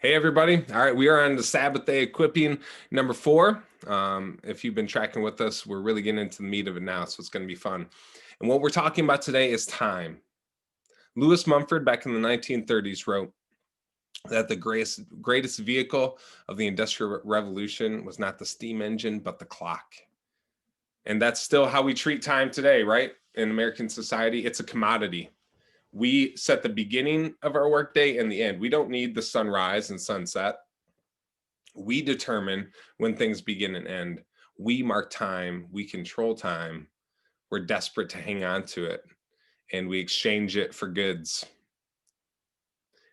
Hey, everybody. All right, we are on the Sabbath day equipping number 4. If you've been tracking with us, we're really getting into the meat of it now, so it's going to be fun. And what we're talking about today is time. Lewis Mumford, back in the 1930s, wrote that the greatest vehicle of the Industrial Revolution was not the steam engine, but the clock. And that's still how we treat time today, right? In American society, it's a commodity. We set the beginning of our workday and the end. We don't need the sunrise and sunset. We determine when things begin and end. We mark time, we control time. We're desperate to hang on to it, and we exchange it for goods.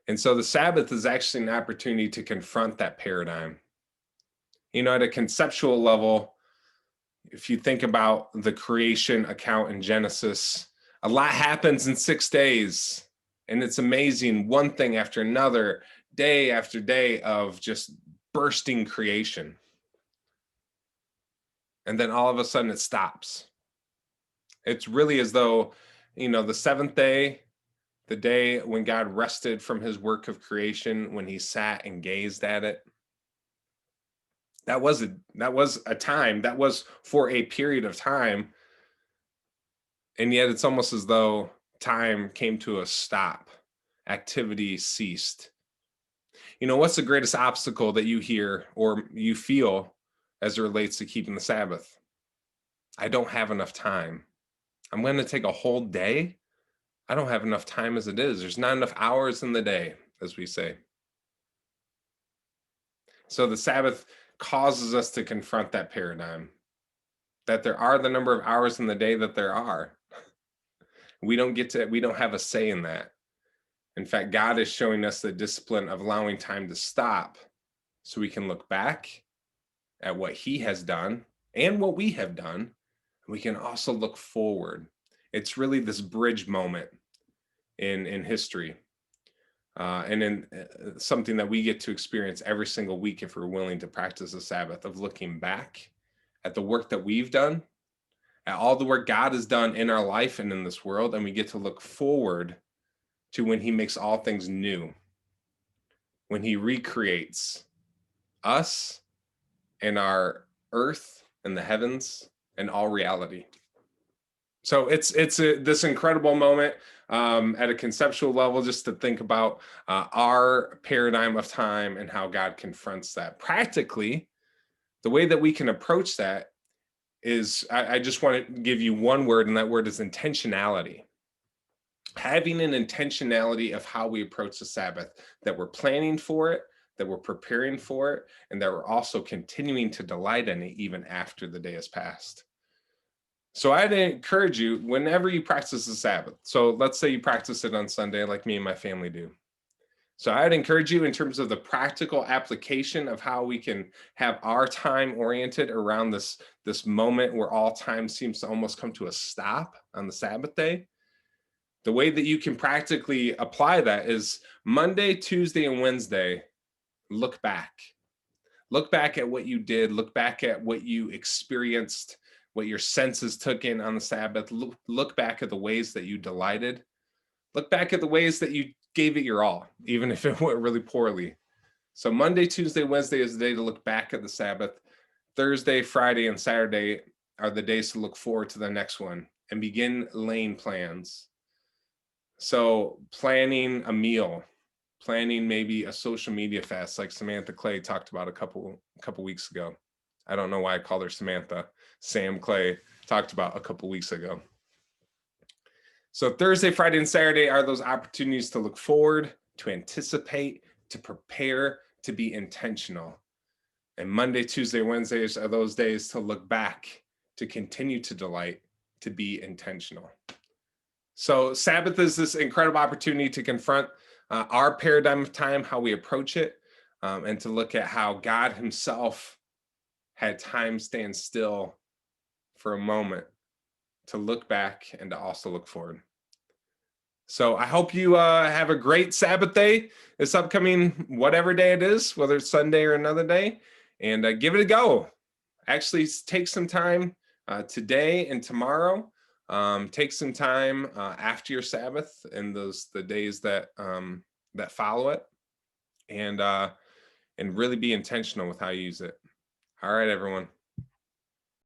And so the Sabbath is actually an opportunity to confront that paradigm. At a conceptual level, if you think about the creation account in Genesis, a lot happens in 6 days. And it's amazing, one thing after another, day after day of just bursting creation. And then all of a sudden it stops. It's really as though, the seventh day, the day when God rested from his work of creation, when he sat and gazed at it, that was a time, that was for a period of time. And yet it's almost as though time came to a stop. Activity ceased. What's the greatest obstacle that you hear or you feel as it relates to keeping the Sabbath? I don't have enough time. I'm going to take a whole day. I don't have enough time as it is. There's not enough hours in the day, as we say. So the Sabbath causes us to confront that paradigm, that there are the number of hours in the day that there are. We don't have a say in that. In fact, God is showing us the discipline of allowing time to stop so we can look back at what he has done and what we have done. We can also look forward. It's really this bridge moment in history. And in something that we get to experience every single week if we're willing to practice the Sabbath, of looking back at the work that we've done, at all the work God has done in our life and in this world, and we get to look forward to when he makes all things new, when he recreates us and our earth and the heavens and all reality. So it's this incredible moment at a conceptual level, just to think about our paradigm of time and how God confronts that. Practically, the way that we can approach that is, I just want to give you one word, and that word is intentionality. Having an intentionality of how we approach the Sabbath, that we're planning for it, that we're preparing for it, and that we're also continuing to delight in it even after the day has passed. So I'd encourage you, whenever you practice the Sabbath, so let's say you practice it on Sunday like me and my family do. So I'd encourage you, in terms of the practical application of how we can have our time oriented around this moment where all time seems to almost come to a stop on the Sabbath day. The way that you can practically apply that is Monday, Tuesday, and Wednesday, look back. Look back at what you did, look back at what you experienced, what your senses took in on the Sabbath. Look back at the ways that you delighted. Look back at the ways that you gave it your all, even if it went really poorly. So Monday, Tuesday, Wednesday is the day to look back at the Sabbath. Thursday, Friday, and Saturday are the days to look forward to the next one and begin laying plans. So planning a meal, planning maybe a social media fast, like Samantha Clay talked about a couple weeks ago. I don't know why I called her Samantha. Sam Clay talked about a couple weeks ago. So Thursday, Friday, and Saturday are those opportunities to look forward, to anticipate, to prepare, to be intentional. And Monday, Tuesday, Wednesdays are those days to look back, to continue to delight, to be intentional. So Sabbath is this incredible opportunity to confront our paradigm of time, how we approach it, and to look at how God himself had time stand still for a moment, to look back and to also look forward. So I hope you have a great Sabbath day this upcoming, whatever day it is, whether it's Sunday or another day, and give it a go. Actually, take some time today and tomorrow. Take some time after your Sabbath and the days that that follow it, and and really be intentional with how you use it. All right, everyone.